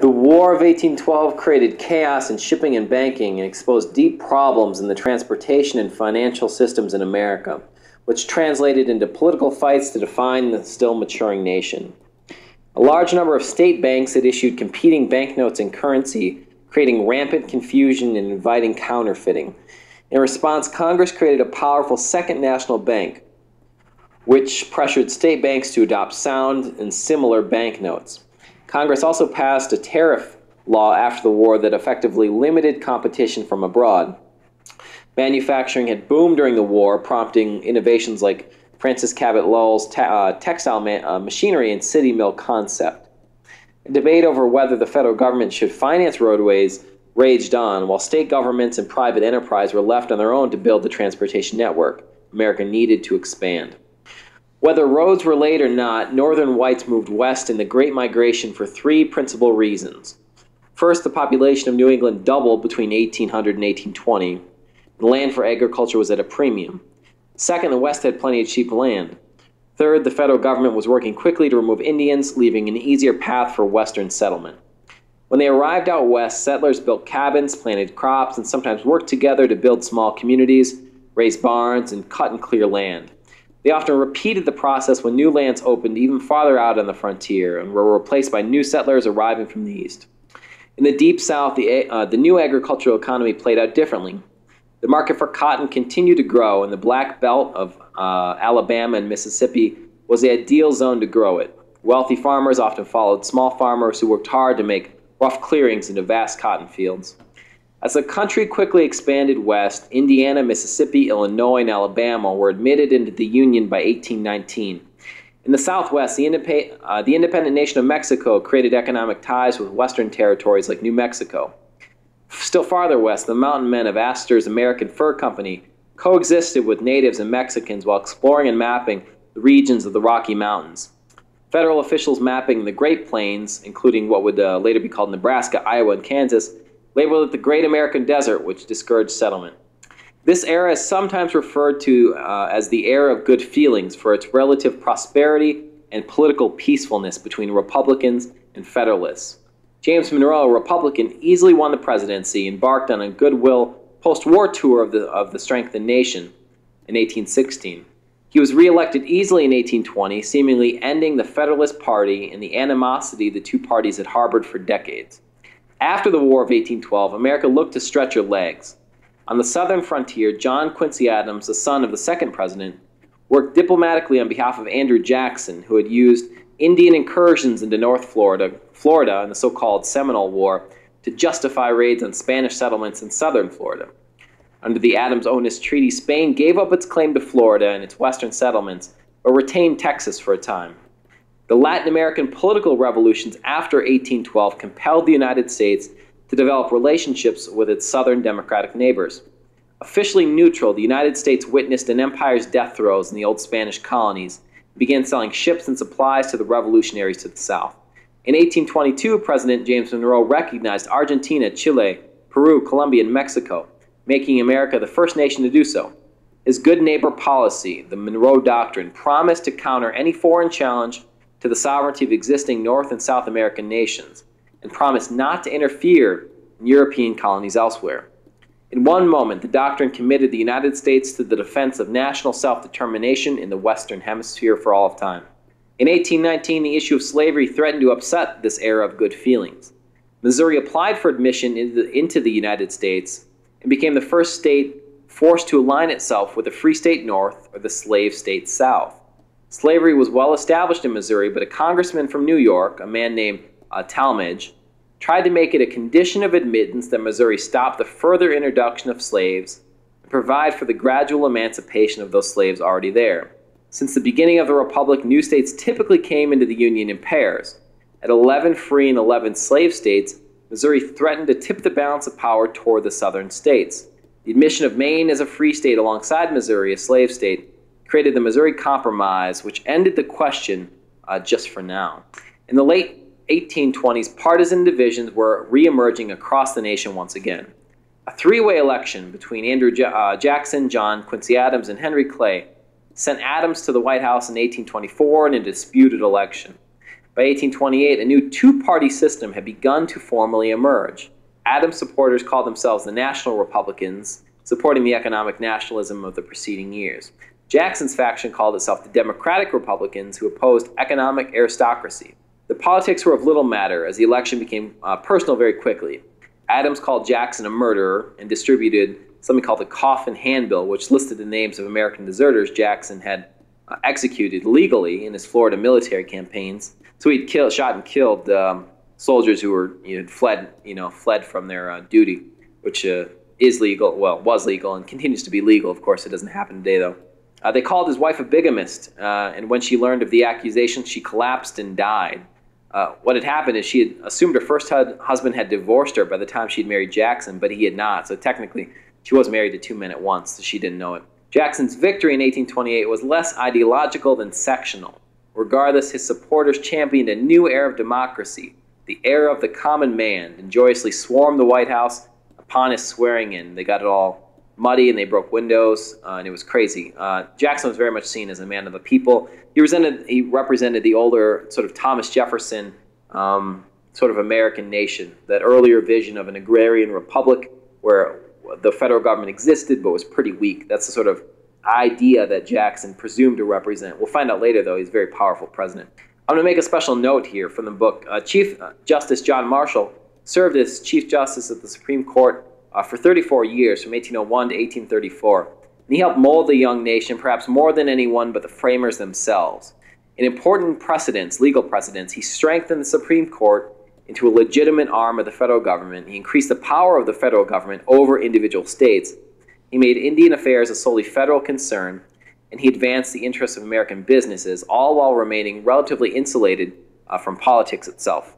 The War of 1812 created chaos in shipping and banking and exposed deep problems in the transportation and financial systems in America, which translated into political fights to define the still maturing nation. A large number of state banks had issued competing banknotes and currency, creating rampant confusion and inviting counterfeiting. In response, Congress created a powerful second national bank, which pressured state banks to adopt sound and similar banknotes. Congress also passed a tariff law after the war that effectively limited competition from abroad. Manufacturing had boomed during the war, prompting innovations like Francis Cabot Lowell's textile machinery and city mill concept. A debate over whether the federal government should finance roadways raged on, while state governments and private enterprise were left on their own to build the transportation network America needed to expand. Whether roads were laid or not, northern whites moved west in the Great Migration for three principal reasons. First, the population of New England doubled between 1800 and 1820, and land for agriculture was at a premium. Second, the West had plenty of cheap land. Third, the federal government was working quickly to remove Indians, leaving an easier path for Western settlement. When they arrived out west, settlers built cabins, planted crops, and sometimes worked together to build small communities, raise barns, and cut and clear land. They often repeated the process when new lands opened even farther out on the frontier and were replaced by new settlers arriving from the east. In the Deep South, the new agricultural economy played out differently. The market for cotton continued to grow, and the Black Belt of Alabama and Mississippi was the ideal zone to grow it. Wealthy farmers often followed small farmers who worked hard to make rough clearings into vast cotton fields. As the country quickly expanded west, Indiana, Mississippi, Illinois, and Alabama were admitted into the Union by 1819. In the Southwest, the independent nation of Mexico created economic ties with western territories like New Mexico. Still farther west, the mountain men of Astor's American Fur Company coexisted with natives and Mexicans while exploring and mapping the regions of the Rocky Mountains. Federal officials mapping the Great Plains, including what would later be called Nebraska, Iowa, and Kansas, labeled it the Great American Desert, which discouraged settlement. This era is sometimes referred to as the era of good feelings for its relative prosperity and political peacefulness between Republicans and Federalists. James Monroe, a Republican, easily won the presidency, embarked on a goodwill post-war tour of the strengthened nation in 1816. He was reelected easily in 1820, seemingly ending the Federalist Party and the animosity the two parties had harbored for decades. After the War of 1812, America looked to stretch her legs. On the southern frontier, John Quincy Adams, the son of the second president, worked diplomatically on behalf of Andrew Jackson, who had used Indian incursions into North Florida in the so-called Seminole War to justify raids on Spanish settlements in southern Florida. Under the Adams-Onis Treaty, Spain gave up its claim to Florida and its western settlements, but retained Texas for a time. The Latin American political revolutions after 1812 compelled the United States to develop relationships with its southern democratic neighbors. Officially neutral, the United States witnessed an empire's death throes in the old Spanish colonies and began selling ships and supplies to the revolutionaries to the south. In 1822, President James Monroe recognized Argentina, Chile, Peru, Colombia, and Mexico, making America the first nation to do so. His good neighbor policy, the Monroe Doctrine, promised to counter any foreign challenge to the sovereignty of existing North and South American nations, and promised not to interfere in European colonies elsewhere. In one moment, the doctrine committed the United States to the defense of national self-determination in the Western Hemisphere for all of time. In 1819, the issue of slavery threatened to upset this era of good feelings. Missouri applied for admission into the United States and became the first state forced to align itself with the Free State North or the Slave State South. Slavery was well established in Missouri, but a congressman from New York, a man named Talmadge, tried to make it a condition of admittance that Missouri stop the further introduction of slaves and provide for the gradual emancipation of those slaves already there. Since the beginning of the Republic, new states typically came into the Union in pairs. At 11 free and 11 slave states, Missouri threatened to tip the balance of power toward the southern states. The admission of Maine as a free state alongside Missouri, a slave state, created the Missouri Compromise, which ended the question just for now. In the late 1820s, partisan divisions were re-emerging across the nation once again. A three-way election between Andrew Jackson, John Quincy Adams, and Henry Clay sent Adams to the White House in 1824 in a disputed election. By 1828, a new two-party system had begun to formally emerge. Adams supporters called themselves the National Republicans, supporting the economic nationalism of the preceding years. Jackson's faction called itself the Democratic Republicans, who opposed economic aristocracy. The politics were of little matter, as the election became personal very quickly. Adams called Jackson a murderer and distributed something called the Coffin Handbill, which listed the names of American deserters Jackson had executed legally in his Florida military campaigns. So he'd shot and killed soldiers who were had fled from their duty, which is legal, was legal, and continues to be legal. Of course, it doesn't happen today, though. They called his wife a bigamist, and when she learned of the accusation, she collapsed and died. What had happened is she had assumed her first husband had divorced her by the time she'd married Jackson, but he had not. So technically, she was married to two men at once, so she didn't know it. Jackson's victory in 1828 was less ideological than sectional. Regardless, his supporters championed a new era of democracy, the era of the common man, and joyously swarmed the White House upon his swearing in. They got it all muddy, and they broke windows, and it was crazy. Jackson was very much seen as a man of the people. He represented the older sort of Thomas Jefferson sort of American nation, that earlier vision of an agrarian republic where the federal government existed but was pretty weak. That's the sort of idea that Jackson presumed to represent. We'll find out later, though, he's a very powerful president. I'm going to make a special note here from the book. Chief Justice John Marshall served as Chief Justice of the Supreme Court for 34 years, from 1801 to 1834. And he helped mold the young nation, perhaps more than anyone but the framers themselves. In important precedents, legal precedents, he strengthened the Supreme Court into a legitimate arm of the federal government. He increased the power of the federal government over individual states. He made Indian affairs a solely federal concern, and he advanced the interests of American businesses, all while remaining relatively insulated from politics itself.